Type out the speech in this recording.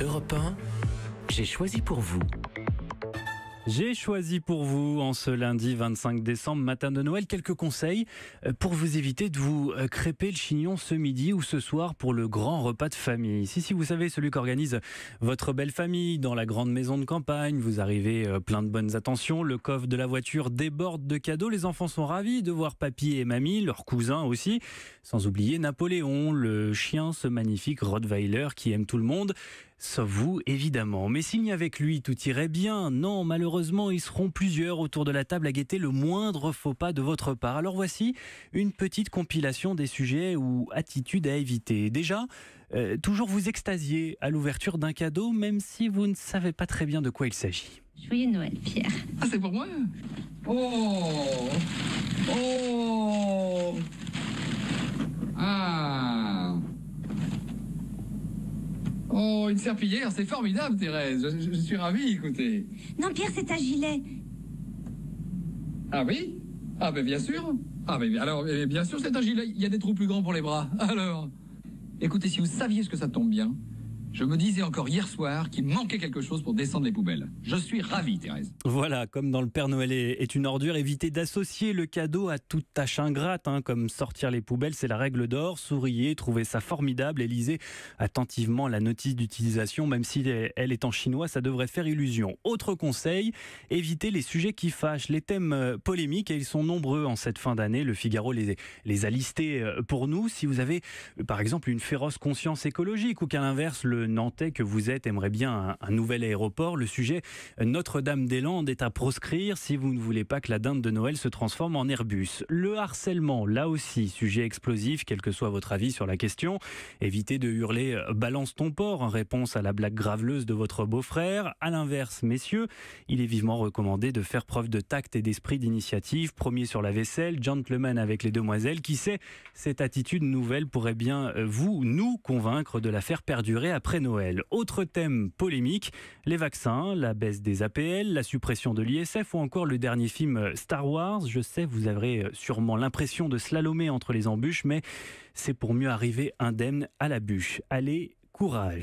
Europe 1, j'ai choisi pour vous. J'ai choisi pour vous, en ce lundi 25 décembre, matin de Noël, quelques conseils pour vous éviter de vous crêper le chignon ce midi ou ce soir pour le grand repas de famille. Si, vous savez, celui qu'organise votre belle famille dans la grande maison de campagne. Vous arrivez plein de bonnes attentions, le coffre de la voiture déborde de cadeaux. Les enfants sont ravis de voir papy et mamie, leurs cousins aussi. Sans oublier Napoléon, le chien, ce magnifique Rottweiler qui aime tout le monde. Sauf vous, évidemment. Mais s'il n'y avait que lui, tout irait bien. Non, malheureusement, ils seront plusieurs autour de la table à guetter le moindre faux pas de votre part. Alors voici une petite compilation des sujets ou attitudes à éviter. Déjà, toujours vous extasier à l'ouverture d'un cadeau, même si vous ne savez pas très bien de quoi il s'agit. Joyeux Noël, Pierre. Ah, c'est pour moi? Oh! Oh! Ah! Oh, une serpillière, c'est formidable, Thérèse. Je suis ravi, écoutez. Non, Pierre, c'est un gilet. Ah oui? Ah ben bien sûr. Ah ben alors, bien sûr, c'est un gilet. Il y a des trous plus grands pour les bras. Alors, écoutez, si vous saviez ce que ça tombe bien, je me disais encore hier soir qu'il manquait quelque chose pour descendre les poubelles. Je suis ravi, Thérèse. Voilà, comme dans Le Père Noël est une ordure, évitez d'associer le cadeau à toute tâche ingrate, comme sortir les poubelles, c'est la règle d'or. Souriez, trouvez ça formidable et lisez attentivement la notice d'utilisation, même si elle est en chinois, ça devrait faire illusion. Autre conseil, évitez les sujets qui fâchent, les thèmes polémiques, et ils sont nombreux en cette fin d'année. Le Figaro les a listés pour nous. Si vous avez, par exemple, une féroce conscience écologique ou qu'à l'inverse, le Nantais que vous êtes aimerait bien un nouvel aéroport, le sujet Notre-Dame-des-Landes est à proscrire si vous ne voulez pas que la dinde de Noël se transforme en Airbus. Le harcèlement, là aussi, sujet explosif, quel que soit votre avis sur la question. Évitez de hurler « balance ton porc » en réponse à la blague graveleuse de votre beau-frère. À l'inverse, messieurs, il est vivement recommandé de faire preuve de tact et d'esprit d'initiative. Premier sur la vaisselle, gentleman avec les demoiselles. Qui sait, cette attitude nouvelle pourrait bien nous convaincre de la faire perdurer après Noël. Autre thème polémique, les vaccins, la baisse des APL, la suppression de l'ISF ou encore le dernier film Star Wars. Je sais, vous aurez sûrement l'impression de slalomer entre les embûches, mais c'est pour mieux arriver indemne à la bûche. Allez, courage!